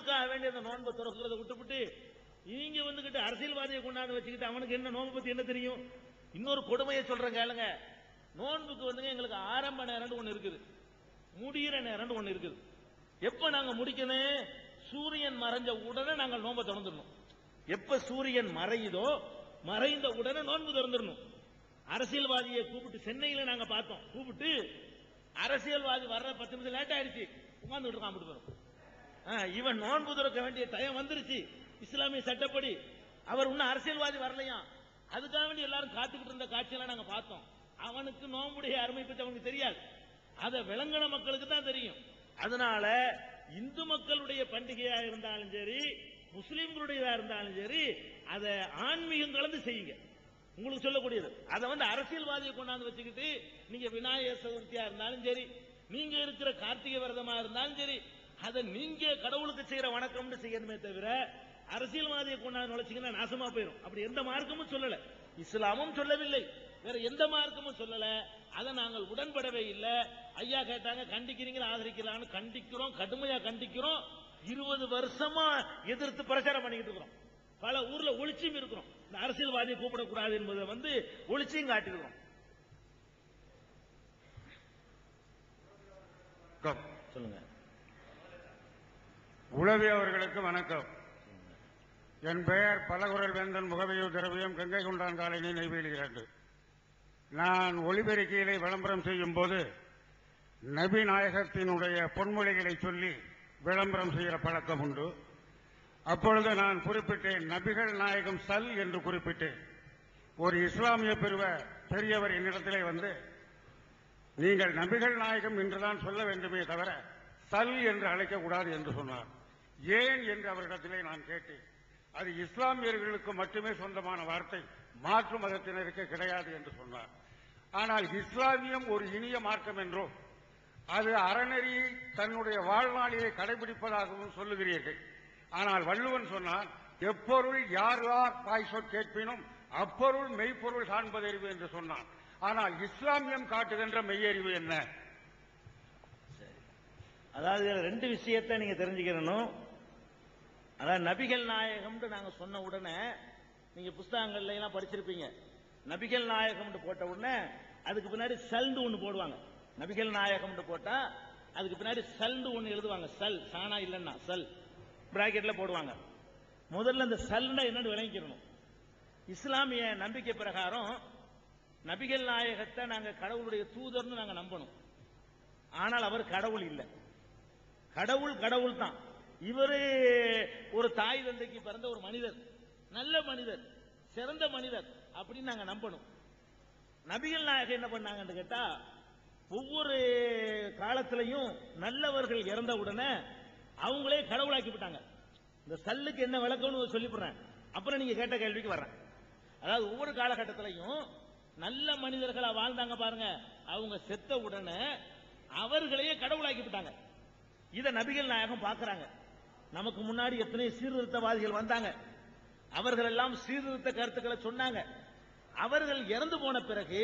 கடவுளுக்காக வேண்டிய அந்த நோன்பை திறக்கிறத விட்டுவிட்டு நீங்க வந்துகிட்டு அரசியல்வாதியை கொண்டாந்து வச்சுக்கிட்டு அவனுக்கு என்ன நோன்பு பத்தி என்ன தெரியும்? இன்னொரு கொடுமையை சொல்றேன் கேளுங்க. நோன்புக்கு வந்துங்க எங்களுக்கு ஆரம்ப நேரம் ஒண்ணு இருக்குது, முடிகிற நேரம் ஒண்ணு இருக்குது. எப்ப நாங்க முடிக்கணும்? சூரியன் மறைஞ்ச உடனே நாங்கள் நோன்பை திறந்துடணும். எப்ப சூரியன் மறையுதோ மறைந்த உடனே நோன்பு திறந்துடணும். அரசியல்வாதியை கூப்பிட்டு சென்னையில நாங்க பார்த்தோம், கூப்பிட்டு அரசியல்வாதி வர்ற 10 நிமிஷம் லேட் ஆயிடுச்சு, உட்கார்ந்துட்டு இருக்கான். இவன் நோன்பு திறக்க வேண்டிய டைம் வந்துருச்சு இஸ்லாமிய சட்டப்படி. அவர் இன்னும் அரசியல்வாதி வரலையா, அதுக்காக வேண்டி எல்லாரும் காத்துக்கிட்டு இருந்த காட்சியெல்லாம் நாங்க பார்த்தோம். அவனுக்கு நோன்புடைய அருமை பற்றி அவனுக்கு தெரியாது, அதை விளங்கின மக்களுக்கு தான் தெரியும். அதனால இந்து மக்களுடைய பண்டிகையா இருந்தாலும் சரி, முஸ்லிம்களுடையதா இருந்தாலும் சரி, அதை ஆன்மீகம் கலந்து செய்யுங்க. உங்களுக்கு சொல்லக்கூடியது அதை அரசியல்வாதியை கொண்டாந்து வச்சுக்கிட்டு நீங்க விநாயகர் சதுர்த்தியா இருந்தாலும் சரி, நீங்க இருக்கிற கார்த்திகை விரதமா இருந்தாலும் சரி, அதை நீங்க கடவுளுக்கு செய்யற வணக்கம்னு செய்யணுமே தவிர அரசியல்வாதியை கொண்டாந்து நுழைச்சிங்கன்னா நாசமா போயிடும். அப்படி எந்த மார்க்கமும் சொல்லல, இஸ்லாமும் சொல்லவில்லை, வேற எந்த மார்க்கமும் சொல்லல. அதை நாங்கள் உடன்படவே இல்லை. ஐயா கேட்டாங்க கண்டிக்கிறீங்களா ஆதரிக்கலான்னு. கண்டிக்கிறோம், கடுமையா கண்டிக்கிறோம். 20 வருஷமா எதிர்த்து பிரச்சாரம் பண்ணிக்கிட்டு இருக்கிறோம். பல ஊர்ல ஒளிச்சியும் இருக்கிறோம். இந்த அரசியல்வாதியை கூப்பிடக்கூடாது என்பதை ஒளிச்சியும் காட்டிருக்கிறோம். சொல்லுங்க. உளவி அவர்களுக்கு வணக்கம். என் பெயர் பலகுரல் வேந்தன், முகவையூர் திரவியம், கங்கை கொண்டான் காலனி, நெய்வேலி 2. நான் ஒளிபெருக்கிகளை விளம்பரம் செய்யும் போது நபி நாயகத்தினுடைய பொன்மொழிகளை சொல்லி விளம்பரம் செய்கிற பழக்கம் உண்டு. அப்பொழுது நான் குறிப்பிட்டேன், நபிகள் நாயகம் சல் என்று குறிப்பிட்டேன். ஒரு இஸ்லாமிய பெரியவர் என்னிடத்திலே வந்து, நீங்கள் நபிகள் நாயகம் என்றுதான் சொல்ல வேண்டுமே தவிர சல் என்று அழைக்கக்கூடாது என்று சொன்னார். ஏன் என்று அவரிடத்திலே நான் கேட்டேன். அது இஸ்லாமியர்களுக்கு மட்டுமே சொந்தமான வார்த்தை, மாற்று மதத்தினருக்கு கிடையாது என்று சொன்னார். ஆனால் இஸ்லாமியம் ஒரு இனிய மார்க்கம் என்றோ, அது அறநெறி தன்னுடைய வாழ்நாளிலே கடைபிடிப்பதாகவும் சொல்லுகிறீர்கள். ஆனால் வள்ளுவன் சொன்னான், எப்பொருள் யார் யார் வாய் சொற் கேட்பினும் அப்பொருள் மெய்ப்பொருள் காண்பதறிவு என்று சொன்னான். ஆனால் இஸ்லாமியம் காட்டுகின்ற மெய்யறிவு என்ன? அதாவது 2 விஷயத்தை நீங்க தெரிஞ்சுக்கணும். அதாவது நபிகள் நாயகம் நாங்க சொன்ன உடனே நீங்க புஸ்தகங்கள்ல எல்லாம் படிச்சிருப்பீங்க. நபிகள் நாயகம் போட்ட உடனே அதுக்கு பின்னாடி சல்ந்து ஒண்ணு போடுவாங்க. நபிகள் நாயகம் போட்டா அதுக்கு பின்னாடி சல்ந்து ஒண்ணு எழுதுவாங்க. சல் சானா இல்லன்னா சல் பிராக்கெட்ல போடுவாங்க. முதல்ல இந்த சல்னா என்னன்னு விளங்கிக்கணும். இஸ்லாமிய நம்பிக்கை பிரகாரம் நபிகள் நாயகத்தை நாங்க கடவுளுடைய தூதர்னு நாங்க நம்பணும். ஆனால் அவர் கடவுள் இல்லை. கடவுள் தான். இவரு ஒரு தாய் தந்தைக்கு பிறந்த ஒரு மனிதர், நல்ல மனிதர், சிறந்த மனிதர் அப்படின்னு நாங்க நம்பணும். நபிகள் நாயகம் என்ன பண்ணாங்கன்னு கேட்டா, ஒவ்வொரு காலத்திலையும் நல்லவர்கள் இறந்த உடனே அவங்களே கடவுளாக்கி விட்டாங்க. இந்த சல்லுக்கு என்ன விளக்கம்னு சொல்லிவிடுறேன், அப்புறம் நீங்க கேட்ட கேள்விக்கு வர்றேன். அதாவது ஒவ்வொரு காலகட்டத்திலையும் நல்ல மனிதர்களா வாழ்ந்தாங்க பாருங்க, அவங்க செத்த உடனே அவர்களையே கடவுளாக்கி விட்டாங்க. இத நபிகள் நாயகம் பார்க்கிறாங்க. நமக்கு முன்னாடி எத்தனை சீர்திருத்தவாதிகள் வந்தாங்க, அவர்கள் எல்லாம் சீர்திருத்த கருத்துக்களை சொன்னாங்க. அவர்கள் இறந்து போன பிறகு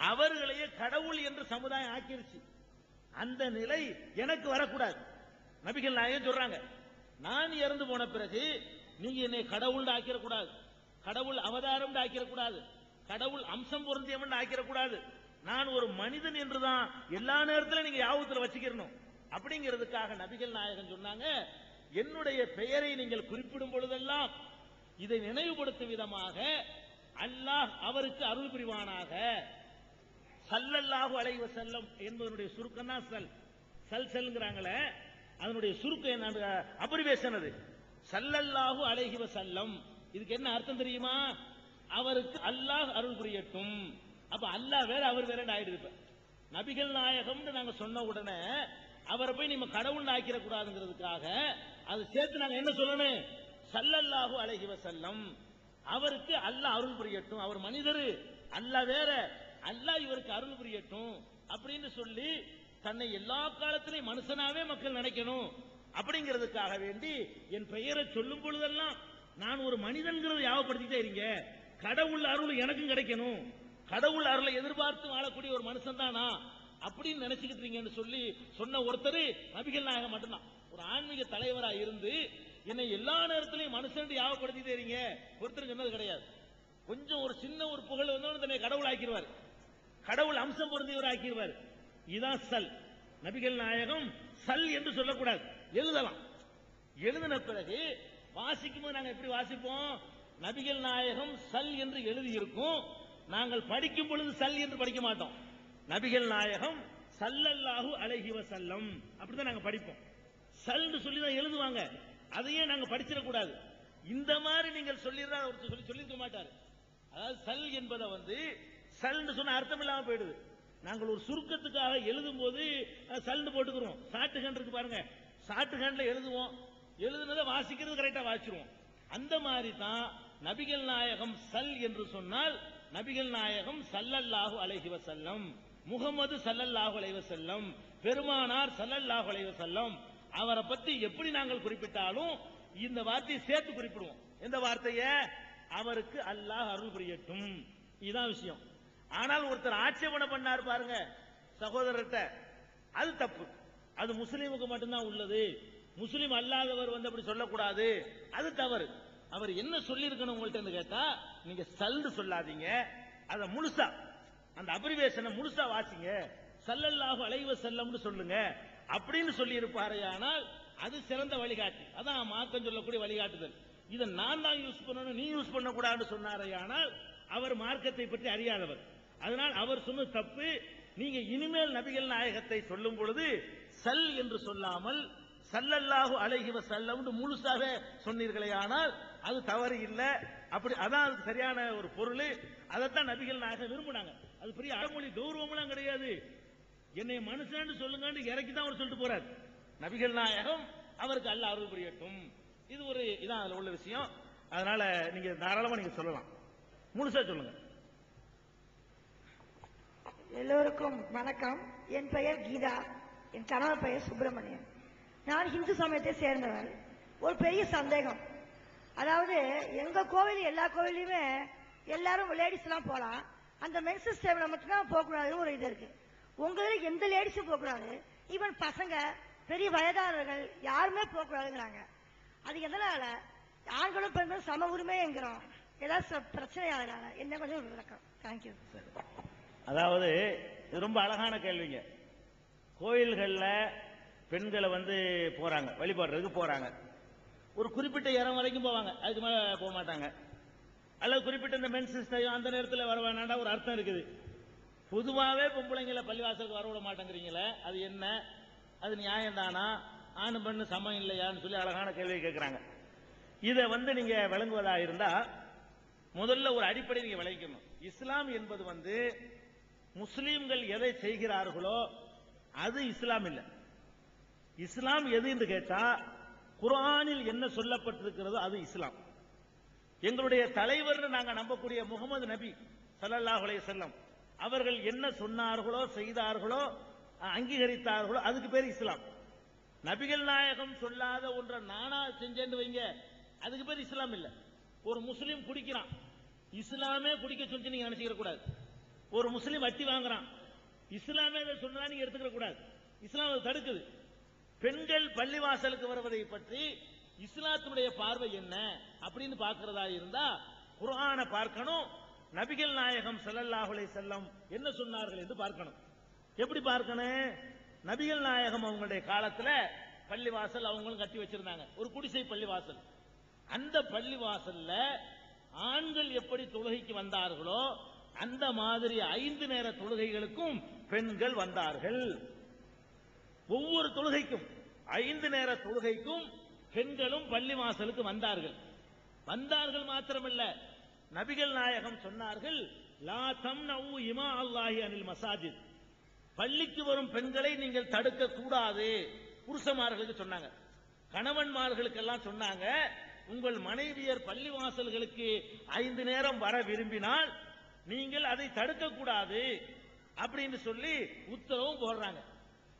அவர்களையே கடவுள் என்று சமுதாயம் ஆக்கிருச்சு. அந்த நிலை எனக்கு வரக்கூடாது. நபிகள் நாயகம் சொல்றாங்க, நான் இறந்து போன பிறகு நீங்க என்னை கடவுள் ஆக்கிடக்கூடாது, கடவுள் அவதாரம் ஆக்கிடக்கூடாது, கடவுள் அம்சம் பொருந்தியவன் ஆக்கிடக்கூடாது. நான் ஒரு மனிதன் என்றுதான் எல்லா நேரத்திலும் நீங்க யாபத்துல வச்சுக்கிறணும். அப்படிங்கிறதுக்காக நபிகள் நாயகம் சொன்னாங்க, என்னுடைய பெயரை நீங்கள் குறிப்பிடும் பொழுதெல்லாம் இதை நினைவுபடுத்தும் விதமாக அல்லாஹ் அவருக்கு அருள் புரிவானாக. ஸல்லல்லாஹு அலைஹி வஸல்லம் என்பதனுடைய சுருக்கம் தான் சல். சல்ங்கிறாங்களே, அதனுடைய சுருக்கம் என்ன, அபரிவேஷன் அது. ஸல்லல்லாஹு அலைஹி வஸல்லம், இதுக்கு என்ன அர்த்தம் தெரியுமா? அவருக்கு அல்லாஹ் அருள் புரியட்டும். அப்ப அல்லாஹ் வேற அவர் வேற ஆயிடுது. நபிகள் நாயகம் நாங்க சொன்ன உடனே அவரை போய் நம்ம கடவுள் ஆக்கிட கூடாதுங்கிறதுக்காக அது சேர்த்து நாங்க என்ன சொல்லணும், ஸல்லல்லாஹு அலைஹி வஸல்லம், அவருக்கு அல்லாஹ் அருள் புரியட்டும். அவர் மனிதர், அல்லாஹ் வேற, அல்லாஹ் இவருக்கு அருள் புரியட்டும் அப்படின்னு சொல்லி தன்னை எல்லா காலத்திலையும் மனுஷனாவே மக்கள் நினைக்கணும். அப்படிங்கிறதுக்காக வேண்டி என் பெயரை சொல்லும் பொழுதெல்லாம் நான் ஒரு மனிதன்கிறத யாவப்படுத்திட்டே இருங்க, கடவுள் அருள் எனக்கும் கிடைக்கணும், கடவுள் அருளை எதிர்பார்த்து வாழக்கூடிய ஒரு மனுஷன் தானா அப்படின்னு நினைச்சுக்கிட்டு சொல்லி சொன்ன ஒருத்தர் நபிகள் நாயகம் மட்டும்தான். ஒரு ஆன்மீக தலைவரா இருந்து என்னை எல்லா நேரத்திலையும் மனுஷன் யாவப்படுத்திட்டே இருங்க, ஒருத்தர் சொன்னது கிடையாது. கொஞ்சம் ஒரு சின்ன ஒரு புகழ் வந்தவன தன்னை கடவுள் ஆக்கிடுவார், கடவுள் அம்சம் பொருந்தியவர் ஆக்கிடுவார். இதான் சல். நபிகள் நாயகம் சல் என்று சொல்லக்கூடாது, எழுதலாம். எழுதின பிறகு வாசிக்கும் போது நாங்கள் எப்படி வாசிப்போம்? நபிகள் நாயகம் சல் என்று எழுதி இருக்கும், நாங்கள் படிக்கும் பொழுது சல் என்று படிக்க மாட்டோம். நபிகள் நாயகம் ஸல்லல்லாஹு அலைஹி வஸல்லம் அப்படிதான் நாங்க படிப்போம். சல்னு சொல்லி தான் எழுதுவாங்க, அதையே நாங்க படிச்சிடக்கூடாது. இந்த மாதிரி நீங்கள் சொல்லிடுறா ஒருத்தர் சொல்லியிருக்க மாட்டார். அதாவது சல் என்பதை சல்னு சொன்ன அர்த்தம் இல்லாம போயிடுது. நாங்கள் ஒரு சுருக்கத்துக்காக எழுதும் போது சல்னு போட்டுக்கிறோம். ஷார்ட் ஹேண்ட் இருக்கு பாருங்க, ஷார்ட் ஹேண்ட்ல எழுதுவோம், எழுதுனதை வாசிக்கிறது கரெக்டா வாசிச்சிருவோம். அந்த மாதிரி தான் நபிகள் நாயகம் சல் என்று சொன்னால் நபிகள் நாயகம் ஸல்லல்லாஹு அலைஹி வஸல்லம், முகமது ஸல்லல்லாஹு அலைஹி வஸல்லம், பெருமானார் ஸல்லல்லாஹு அலைஹி வஸல்லம், அவரை பத்தி எப்படி நாங்கள் குறிப்பிட்டாலும் இந்த வார்த்தையை சேர்த்து குறிப்பிடுவோம். எந்த வார்த்தையை? அவருக்கு அல்லாஹ் அருள் புரியட்டும். இதுதான் விஷயம். ஆனால் ஒருத்தர் ஆட்சேபனை பண்ணார் பாருங்க சகோதரர்கிட்ட, அது தப்பு. அது முஸ்லீமுக்கு மட்டும்தான் உள்ளது, முஸ்லீம் அல்லாதவர் அப்படி சொல்லக்கூடாது, அது தவறு. அவர் என்ன சொல்லி இருக்கணும் உங்கள்ட்ட கேட்டா, நீங்க சல்னு சொல்லாதீங்க, அத முழுசா அந்த அப்ரிவேஷனை முழுசா வாசிங்க, ஸல்லல்லாஹு அலைஹி வஸல்லம்னு சொல்லுங்க அப்படின்னு சொல்லி இருப்பாரையானால் அது சிறந்த வழிகாட்டு. அதான் மார்க்கம் சொல்லக்கூடிய வழிகாட்டுதல். இதை நான் தான் யூஸ் பண்ணணும், நீ யூஸ் பண்ண கூடாதுன்னு சொன்னாரையானால் அவர் மார்க்கத்தை பற்றி அறியாதவர். அதனால் அவர் சொன்ன தப்பு. நீங்க இனிமேல் நபிகள் நாயகத்தை சொல்லும் பொழுது சல் என்று சொல்லாமல் ஸல்லல்லாஹு அலைஹி வஸல்லம் முழுசாக சொன்னீர்களே, ஆனால் அது தவறு இல்லை. அப்படி அதான் அதுக்கு சரியான ஒரு பொருள். அதைத்தான் நபிகள் நாயகம் விரும்பினாங்க. அது பெரிய அடமொழி கௌரவம்லாம் கிடையாது. என்னை மனுஷன்னு சொல்லுங்கன்னு இறக்கி தான் அவர் சொல்லிட்டு போறார். நபிகள் நாயகம் அவருக்கு அல்லாஹ் அருள் புரியட்டும். இது ஒரு இதான் அதுல உள்ள விஷயம். அதனால நீங்க தாராளமா நீங்க சொல்லலாம், முழுசா சொல்லுங்க. எல்லோருக்கும் வணக்கம். என் பெயர் கீதா, என் கணவர் பெயர் சுப்பிரமணியன். நான் இந்து சமயத்தை சேர்ந்தவர். ஒரு பெரிய சந்தேகம், அதாவது எங்க கோவில் எல்லா கோவிலையுமே எல்லாரும் லேடிஸ் எல்லாம் போலாம், அந்த மென்சஸ் டைம்ல மட்டும்தான் போகக்கூடாதுன்னு ஒரு இது இருக்கு. உங்களுக்கு எந்த லேடிஸும் போகக்கூடாது, ஈவன் பசங்க பெரிய வயதானவர்கள் யாருமே போகக்கூடாதுங்கிறாங்க. அது எதனால? ஆண்களும் பெண்களும் சம உரிமை என்கிறோம், ஏதாவது பிரச்சனை அதனால என்ன கொஞ்சம் விளக்கம். தேங்க்யூ. அதாவது இது ரொம்ப அழகான கேள்விங்க. கோயில்கள்ல பெண்களை போறாங்க, வழிபடுறதுக்கு போறாங்க. ஒரு குறிப்பிட்ட இடம் வரைக்கும் போவாங்க, அதுக்கு மேல போக மாட்டாங்க. அல்லது குறிப்பிட்ட இந்த மென்சஸ் டைம் அந்த நேரத்தில் வர வேணாண்டா ஒரு அர்த்தம் இருக்குது. பொதுவாகவே பொம்பளைங்களை பள்ளிவாசலுக்கு வரவிட மாட்டேங்கிறீங்களே, அது என்ன? அது நியாயம் தானா? ஆணு பெண்ணு சமம் இல்லையான்னு சொல்லி அழகான கேள்வி கேட்கிறாங்க. இதை நீங்க விளங்குவதா இருந்தா முதல்ல ஒரு அடிப்படை நீங்க விளக்கணும். இஸ்லாம் என்பது முஸ்லீம்கள் எதை செய்கிறார்களோ அது இஸ்லாம் இல்லை. இஸ்லாம் எது என்று கேட்டா குர்ஆனில் என்ன சொல்லப்பட்டிருக்கிறதோ அது இஸ்லாம். எங்களுடைய தலைவர் நாங்க நம்பக்கூடிய முகமது நபி ஸல்லல்லாஹு அலைஹி வஸல்லம் அவர்கள் என்ன சொன்னார்களோ செய்தார்களோ அங்கீகரித்தார்களோ அதுக்கு பேர் இஸ்லாம். நபிகள் நாயகம் சொல்லாத ஒன்றை நானா செஞ்சேன்னு வைங்க, அதுக்கு பேர் இஸ்லாம் இல்ல. ஒரு முஸ்லீம் குடிக்கிறான், இஸ்லாமே குடிக்க சொல்லி நீங்க நினைச்சுக்க கூடாது. ஒரு முஸ்லீம் வட்டி வாங்குறான், இஸ்லாமே அதை சொன்னா நீங்க எடுத்துக்க கூடாது, இஸ்லாம் அதை தடுக்குது. பெண்கள் பள்ளிவாசலுக்கு வருவதை பற்றி இஸ்லாத்தினுடைய பார்வை என்ன அப்படின்னு பார்க்கிறதா இருந்தா குர்ஆனை பார்க்கணும், நபிகள் நாயகம் ஸல்லல்லாஹு அலைஹி வஸல்லம் என்ன சொன்னார்கள் என்று பார்க்கணும். எப்படி பார்க்கணும்? நபிகள் நாயகம் அவங்களுடைய காலத்துல பள்ளிவாசல் அவங்களும் கட்டி வச்சிருந்தாங்க, ஒரு குடிசை பள்ளிவாசல். அந்த பள்ளிவாசல்ல ஆண்கள் எப்படி தொழுகைக்கு வந்தார்களோ அந்த மாதிரி 5 நேர தொழுகைகளுக்கும் பெண்கள் வந்தார்கள். ஒவ்வொரு தொழுகைக்கும் 5 நேர தொழுகைக்கும் பெண்களும் பள்ளிவாசலுக்கு வந்தார்கள். வந்தார்கள் மாத்திரமல்ல, நபிகள் நாயகம் சொன்னார்கள், லா தம்னஉ இமா அல்லாஹி அனில் மசாஜித், பள்ளிக்கு வரும் பெண்களை நீங்கள் தடுக்க கூடாது. புருஷமார்களுக்கு சொன்னாங்க, கணவன்மார்களுக்கெல்லாம் சொன்னாங்க, உங்கள் மனைவியர் பள்ளிவாசல்களுக்கு 5 நேரம் வர விரும்பினால் நீங்கள் அதை தடுக்க கூடாது அப்படின்னு சொல்லி உத்தரவும் போடுறாங்க.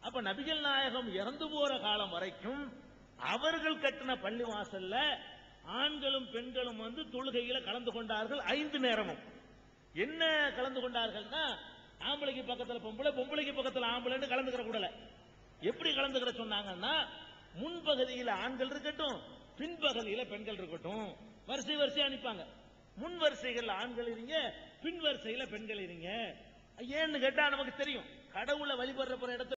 அப்ப நபிகள் நாயகம் இறந்து போற காலம் வரைக்கும் அவர்கள் கட்டின பள்ளிவாசல்ல ஆண்களும் பெண்களும் தொழுகையில கலந்து கொண்டார்கள் 5 நேரமும். என்ன கலந்து கொண்டார்கள்னா, ஆம்பளைக்கு பக்கத்துல பொம்பளை, பொம்பளைக்கு பக்கத்துல ஆம்பளைன்னு கலந்துக்கிற கூடல. எப்படி கலந்துக்கிற சொன்னாங்கன்னா, முன்பகுதியில் ஆண்கள் இருக்கட்டும், பின்பகுதியில பெண்கள் இருக்கட்டும். வரிசை வரிசையா அனுப்பாங்க. முன் வரிசைகள் ஆண்கள் இருங்க, பின் வரிசையில பெண்கள் இருங்க. ஏன்னு கேட்டா நமக்கு தெரியும், கடவுளை வழிபடுற இடத்துல